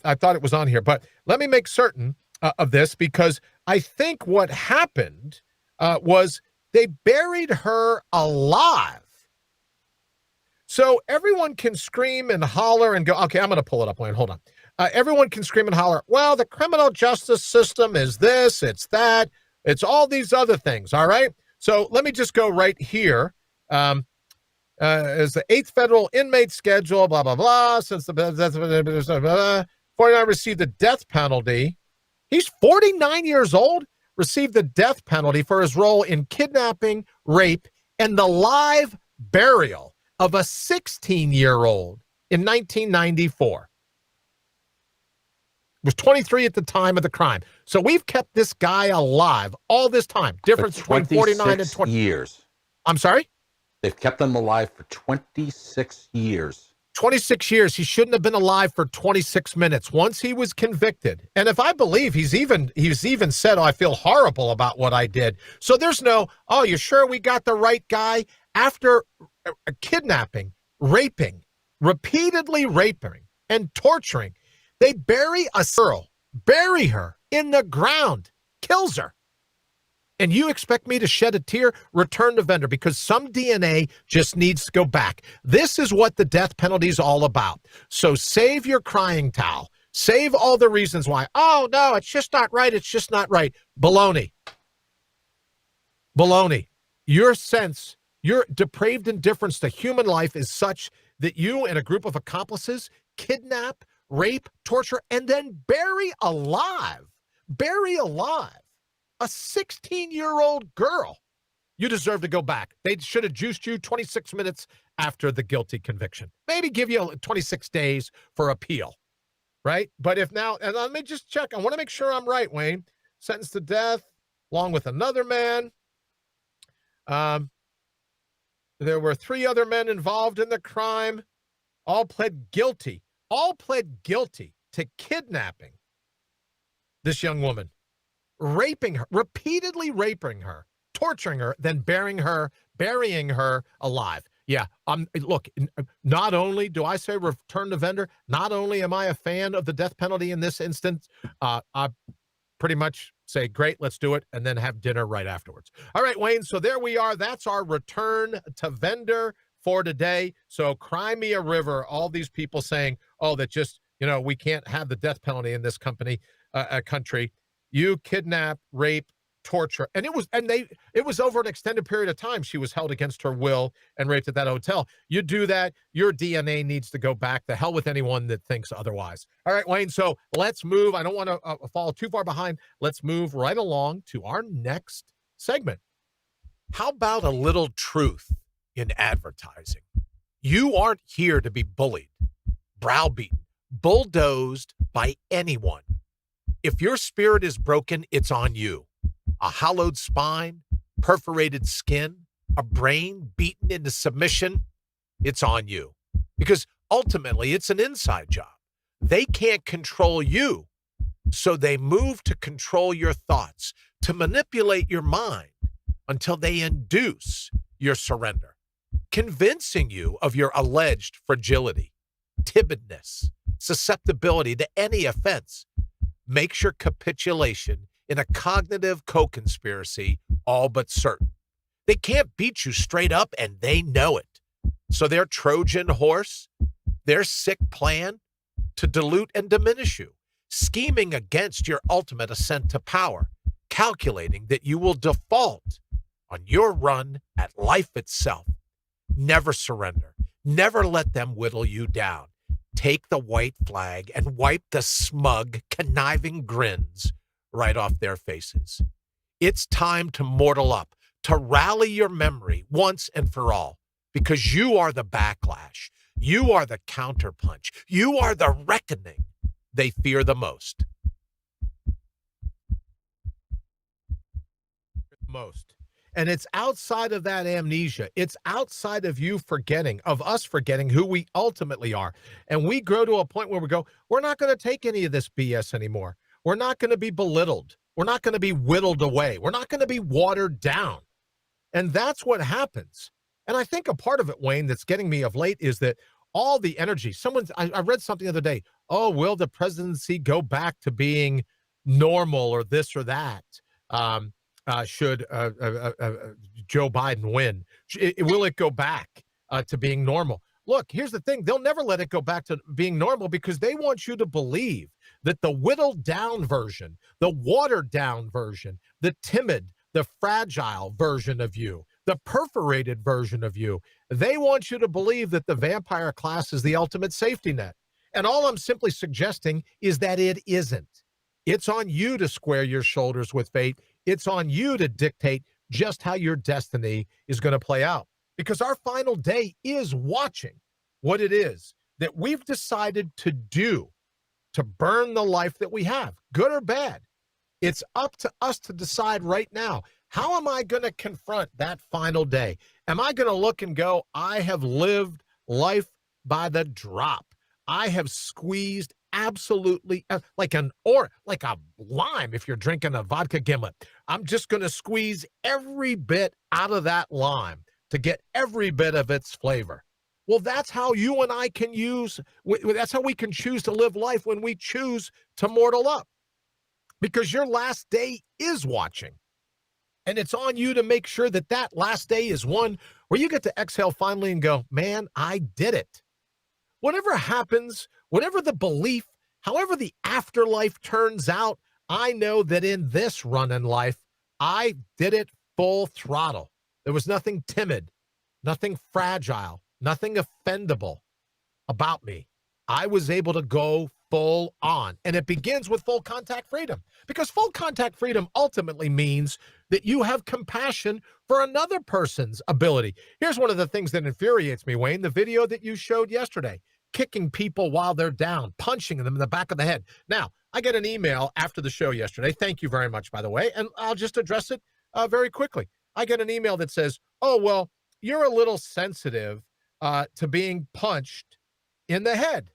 I thought it was on here, but let me make certain of this, because I think what happened was they buried her alive. So everyone can scream and holler and go, okay, I'm going to pull it up, Wayne, hold on. Everyone can scream and holler, well, the criminal justice system is this, it's that, it's all these other things, all right? So let me just go right here. As the 8th federal inmate schedule, blah, blah, blah, since the 49 received the death penalty. He's 49 years old, received the death penalty for his role in kidnapping, rape, and the live burial of a 16-year-old in 1994. Was 23 at the time of the crime. So we've kept this guy alive all this time. Difference between 49 and 20 years. I'm sorry? They've kept him alive for 26 years. 26 years. He shouldn't have been alive for 26 minutes once he was convicted. And if I believe he's even said, oh, I feel horrible about what I did. So there's no, oh, you sure we got the right guy? After kidnapping, raping, repeatedly raping and torturing, they bury a girl, bury her in the ground, kills her. And you expect me to shed a tear? Return to vendor, because some DNA just needs to go back. This is what the death penalty is all about. So save your crying towel. Save all the reasons why. Oh, no, it's just not right. It's just not right. Baloney. Baloney. Your depraved indifference to human life is such that you and a group of accomplices kidnap, rape, torture, and then bury alive a 16-year-old girl. You deserve to go back. They should have juiced you 26 minutes after the guilty conviction. Maybe give you 26 days for appeal, right? But if now, and let me just check. I want to make sure I'm right, Wayne. Sentenced to death along with another man. There were 3 other men involved in the crime. all pled guilty to kidnapping this young woman, raping her, repeatedly raping her, torturing her, then burying her alive. Yeah, look, not only do I say return to vendor, not only am I a fan of the death penalty in this instance, I pretty much say, great, let's do it, and then have dinner right afterwards. All right, Wayne, so there we are. That's our return to vendor for today. So cry me a river, all these people saying, oh, that just, we can't have the death penalty in this country. You kidnap, rape, torture. And it was over an extended period of time. She was held against her will and raped at that hotel. You do that, your DNA needs to go back. The hell with anyone that thinks otherwise. All right, Wayne, so let's move. I don't want to fall too far behind. Let's move right along to our next segment. How about a little truth in advertising? You aren't here to be bullied, browbeaten, bulldozed by anyone. If your spirit is broken, it's on you. A hollowed spine, perforated skin, a brain beaten into submission, it's on you. Because ultimately, it's an inside job. They can't control you, so they move to control your thoughts, to manipulate your mind until they induce your surrender, convincing you of your alleged fragility, timidness, susceptibility to any offense. Makes your capitulation in a cognitive co-conspiracy all but certain. They can't beat you straight up, and they know it. So their Trojan horse, their sick plan to dilute and diminish you, scheming against your ultimate ascent to power, calculating that you will default on your run at life itself. Never surrender. Never let them whittle you down. Take the white flag and wipe the smug, conniving grins right off their faces. It's time to mortal up, to rally your memory once and for all, because you are the backlash. You are the counterpunch. You are the reckoning they fear the most. And it's outside of that amnesia. It's outside of you forgetting, of us forgetting who we ultimately are. And we grow to a point where we go, we're not going to take any of this BS anymore. We're not going to be belittled. We're not going to be whittled away. We're not going to be watered down. And that's what happens. And I think a part of it, Wayne, that's getting me of late is that all the energy, I read something the other day, oh, will the presidency go back to being normal or this or that? Should Joe Biden win? Will it go back to being normal? Look, here's the thing. They'll never let it go back to being normal because they want you to believe that the whittled down version, the watered down version, the timid, the fragile version of you, the perforated version of you, they want you to believe that the vampire class is the ultimate safety net. And all I'm simply suggesting is that it isn't. It's on you to square your shoulders with fate. It's on you to dictate just how your destiny is going to play out. Because our final day is watching what it is that we've decided to do to burn the life that we have, good or bad. It's up to us to decide right now, how am I going to confront that final day? Am I going to look and go, I have lived life by the drop. I have squeezed absolutely like a lime if you're drinking a vodka gimlet. I'm just going to squeeze every bit out of that lime to get every bit of its flavor. Well, that's how you and I can that's how we can choose to live life when we choose to mortal up. Because your last day is watching. And it's on you to make sure that that last day is one where you get to exhale finally and go, man, I did it. Whatever happens, whatever the belief, however the afterlife turns out, I know that in this run in life, I did it full throttle. There was nothing timid, nothing fragile, nothing offendable about me. I was able to go full on. And it begins with full contact freedom, because full contact freedom ultimately means that you have compassion for another person's ability. Here's one of the things that infuriates me, Wayne, the video that you showed yesterday, kicking people while they're down, punching them in the back of the head. Now, I get an email after the show yesterday. Thank you very much, by the way. And I'll just address it very quickly. I get an email that says, oh, well, you're a little sensitive to being punched in the head.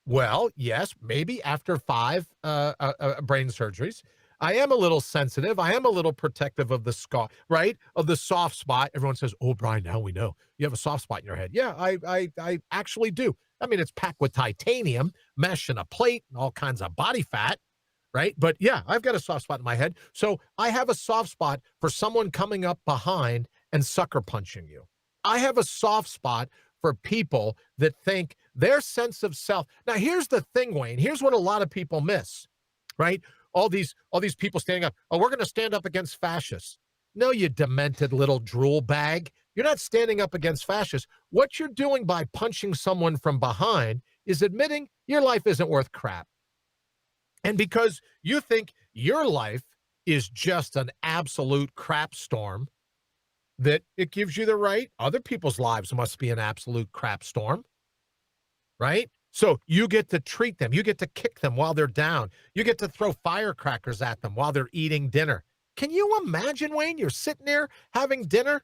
Well, yes, maybe after 5 brain surgeries, I am a little sensitive. I am a little protective of the scar, right? Of the soft spot. Everyone says, "Oh, Brian, now we know you have a soft spot in your head." Yeah, I actually do. I mean, it's packed with titanium, mesh, and a plate, and all kinds of body fat, right? But yeah, I've got a soft spot in my head. So I have a soft spot for someone coming up behind and sucker punching you. I have a soft spot for people that think their sense of self. Now, here's the thing, Wayne. Here's what a lot of people miss, right? All these people standing up. Oh, we're going to stand up against fascists. No, you demented little drool bag. You're not standing up against fascists. What you're doing by punching someone from behind is admitting your life isn't worth crap. And because you think your life is just an absolute crap storm, that it gives you the right, other people's lives must be an absolute crap storm, right? So you get to treat them. You get to kick them while they're down. You get to throw firecrackers at them while they're eating dinner. Can you imagine, Wayne? You're sitting there having dinner.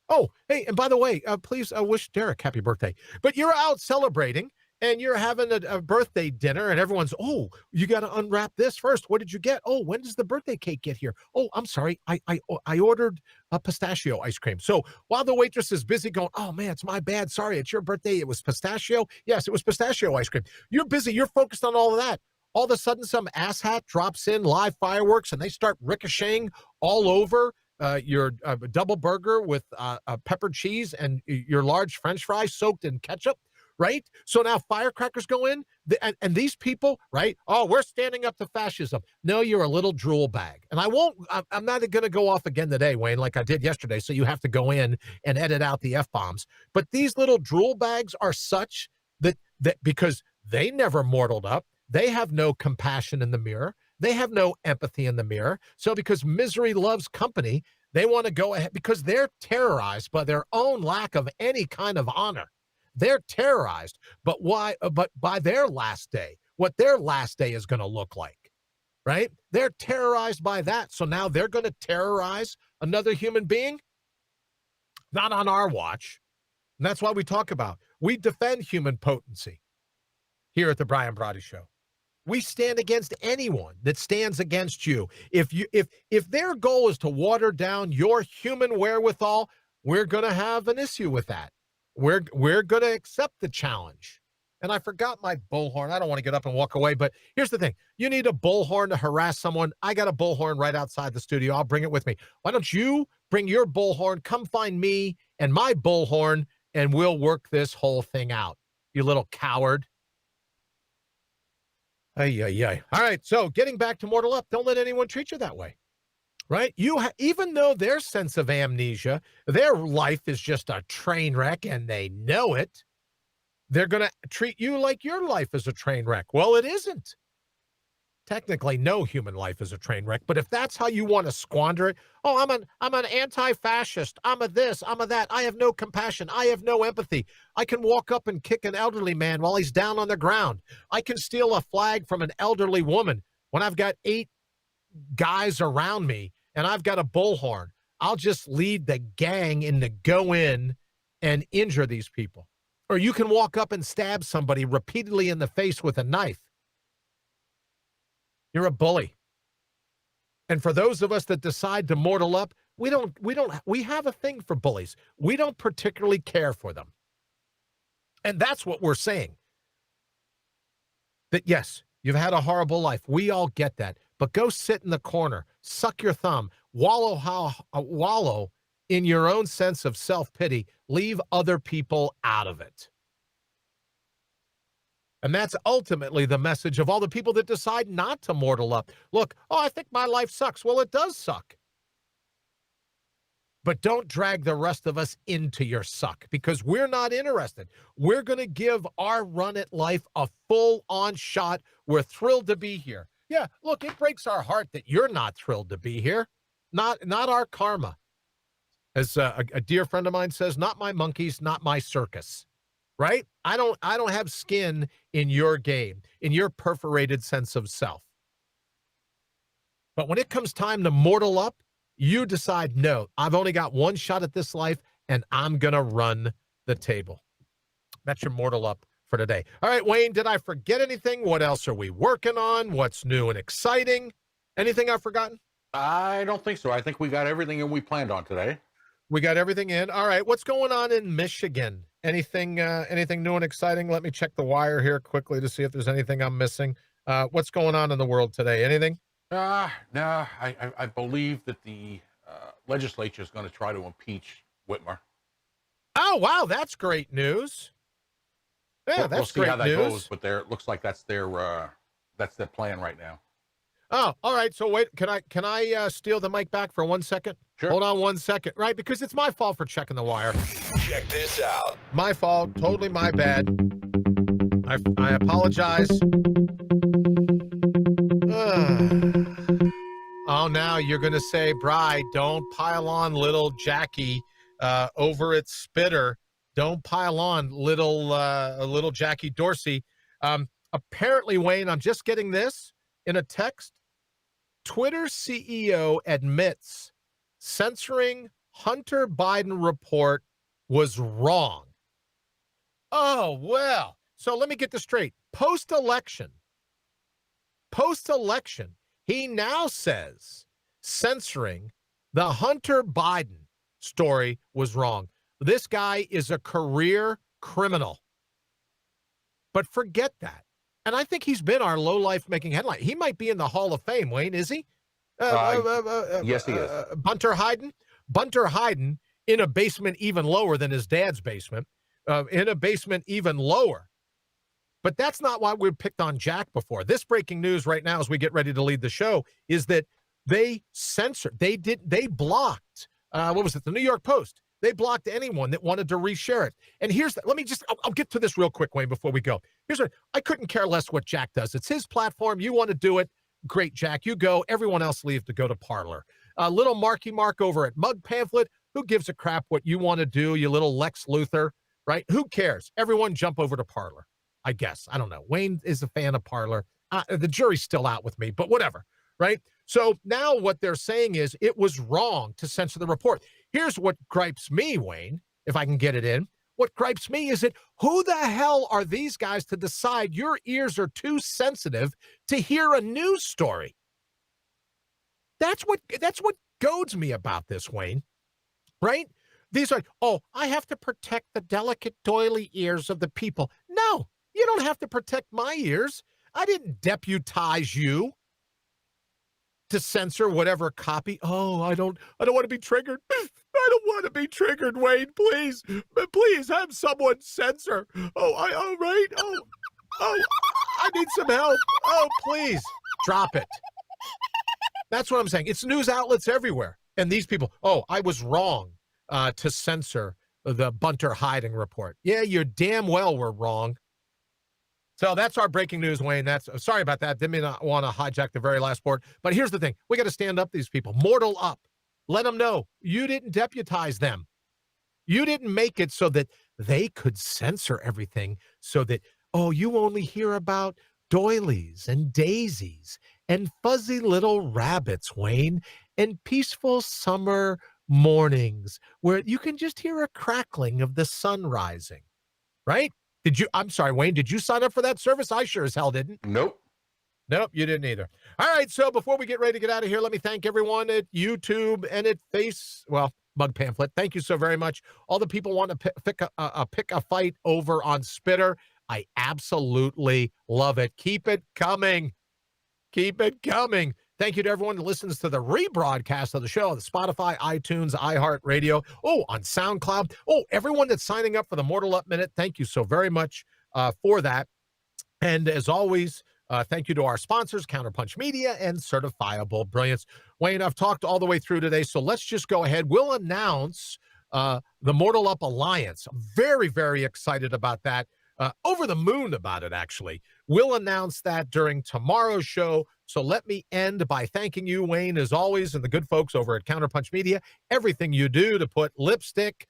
Oh, hey, and by the way, please wish Derek happy birthday. But you're out celebrating, and you're having a birthday dinner, and everyone's, oh, you got to unwrap this first. What did you get? Oh, when does the birthday cake get here? Oh, I'm sorry. I ordered a pistachio ice cream. So while the waitress is busy going, oh, man, it's my bad. Sorry, it's your birthday. It was pistachio. Yes, it was pistachio ice cream. You're busy. You're focused on all of that. All of a sudden, some asshat drops in live fireworks, and they start ricocheting all over your double burger with pepper cheese and your large French fries soaked in ketchup. Right? So now firecrackers go in, and these people, right? Oh, we're standing up to fascism. No, you're a little drool bag. And I'm not going to go off again today, Wayne, like I did yesterday. So you have to go in and edit out the F-bombs. But these little drool bags are such that because they never mortaled up, they have no compassion in the mirror. They have no empathy in the mirror. So because misery loves company, they want to go ahead because they're terrorized by their own lack of any kind of honor. They're terrorized, but why? But by their last day, what their last day is going to look like, right? They're terrorized by that. So now they're going to terrorize another human being? Not on our watch. And that's why we defend human potency here at the Brian Brawdy Show. We stand against anyone that stands against you. If their goal is to water down your human wherewithal, we're going to have an issue with that. We're going to accept the challenge. And I forgot my bullhorn. I don't want to get up and walk away, but here's the thing. You need a bullhorn to harass someone. I got a bullhorn right outside the studio. I'll bring it with me. Why don't you bring your bullhorn, come find me and my bullhorn, and we'll work this whole thing out, you little coward. Ay. All right, so getting back to Mortal Up, don't let anyone treat you that way. Right? Even though their sense of amnesia, their life is just a train wreck and they know it, they're going to treat you like your life is a train wreck. Well, it isn't. Technically, no human life is a train wreck, but if that's how you want to squander it, oh, I'm an anti-fascist. I'm a this, I'm a that. I have no compassion. I have no empathy. I can walk up and kick an elderly man while he's down on the ground. I can steal a flag from an elderly woman when I've got 8 guys around me. And I've got a bullhorn. I'll just lead the gang in to go in and injure these people. Or you can walk up and stab somebody repeatedly in the face with a knife. You're a bully. And for those of us that decide to mortal up, we have a thing for bullies. We don't particularly care for them. And that's what we're saying. That yes, you've had a horrible life. We all get that. But go sit in the corner, suck your thumb, wallow in your own sense of self-pity. Leave other people out of it. And that's ultimately the message of all the people that decide not to mortal up. Look, oh, I think my life sucks. Well, it does suck. But don't drag the rest of us into your suck because we're not interested. We're going to give our run at life a full-on shot. We're thrilled to be here. Yeah, look, it breaks our heart that you're not thrilled to be here. Not our karma. As a dear friend of mine says, not my monkeys, not my circus. Right? I don't have skin in your game, in your perforated sense of self. But when it comes time to mortal up, you decide, no, I've only got one shot at this life, and I'm going to run the table. That's your mortal up for today. All right, Wayne, did I forget anything? What else are we working on? What's new and exciting? Anything I've forgotten? I don't think so. I think we got everything we planned on today. We got everything in. All right, what's going on in Michigan? Anything new and exciting? Let me check the wire here quickly to see if there's anything I'm missing. What's going on in the world today? Anything? No, I believe that the legislature is going to try to impeach Whitmer. Oh, wow, that's great news. Yeah, we'll see great how that news. goes, but it looks like that's their plan right now. Oh, all right. So wait, can I steal the mic back for 1 second? Sure. Hold on 1 second, right? Because it's my fault for checking the wire. Check this out. My fault. Totally my bad. I apologize. Oh, now you're going to say, Bri, don't pile on little Jackie over at Spitter. Don't pile on little Jackie Dorsey. Apparently, Wayne, I'm just getting this in a text. Twitter CEO admits censoring Hunter Biden report was wrong. Oh, well. So let me get this straight. Post-election, he now says censoring the Hunter Biden story was wrong. This guy is a career criminal. But forget that. And I think he's been our lowlife making headline. He might be in the Hall of Fame, Wayne, is he? Yes, he is. Bunter Hyden in a basement even lower than his dad's basement, in a basement even lower. But that's not why we picked on Jack before. This breaking news right now as we get ready to lead the show is that they blocked, the New York Post. They blocked anyone that wanted to reshare it. And I'll get to this real quick, Wayne, before we go. I couldn't care less what Jack does. It's his platform. You want to do it. Great, Jack. You go. Everyone else leave to go to Parler. Little Marky Mark over at Mug Pamphlet. Who gives a crap what you want to do, you little Lex Luthor, right? Who cares? Everyone jump over to Parler, I guess. I don't know. Wayne is a fan of Parler. The jury's still out with me, but whatever, right? So now what they're saying is it was wrong to censor the report. Here's what gripes me, Wayne, if I can get it in. What gripes me is that who the hell are these guys to decide your ears are too sensitive to hear a news story? That's what goads me about this, Wayne, right? These are, I have to protect the delicate doily ears of the people. No, you don't have to protect my ears. I didn't deputize you to censor whatever copy. I don't want to be triggered. I don't want to be triggered, Wayne. Please have someone censor. I need some help. Please drop it. That's what I'm saying. It's news outlets everywhere. And these people, I was wrong to censor the Bunter Hyden report. Yeah, you damn well were wrong. So that's our breaking news, Wayne. Sorry about that. Didn't not want to hijack the very last board. But here's the thing. We got to stand up these people. Mortal up. Let them know you didn't deputize them. You didn't make it so that they could censor everything so that, you only hear about doilies and daisies and fuzzy little rabbits, Wayne, and peaceful summer mornings where you can just hear a crackling of the sun rising, right? I'm sorry, Wayne, did you sign up for that service? I sure as hell didn't. Nope, you didn't either. All right, so before we get ready to get out of here, let me thank everyone at YouTube and at Mug Pamphlet. Thank you so very much. All the people want to pick a fight over on Spitter. I absolutely love it. Keep it coming. Keep it coming. Thank you to everyone who listens to the rebroadcast of the show on Spotify, iTunes, iHeartRadio, on SoundCloud. Everyone that's signing up for the Mortal Up Minute, thank you so very much for that. And as always, thank you to our sponsors, Counterpunch Media and Certifiable Brilliance. Wayne, I've talked all the way through today, so let's just go ahead. We'll announce the Mortal Up Alliance. Very, very excited about that. Over the moon about it, actually. We'll announce that during tomorrow's show. So let me end by thanking you, Wayne, as always, and the good folks over at Counterpunch Media. Everything you do to put lipstick,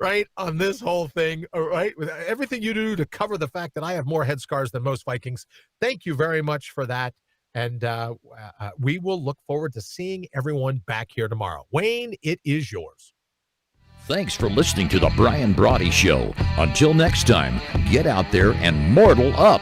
right, on this whole thing, right? With everything you do to cover the fact that I have more head scars than most Vikings. Thank you very much for that. And we will look forward to seeing everyone back here tomorrow. Wayne, it is yours. Thanks for listening to The Brian Brawdy Show. Until next time, get out there and mortal up.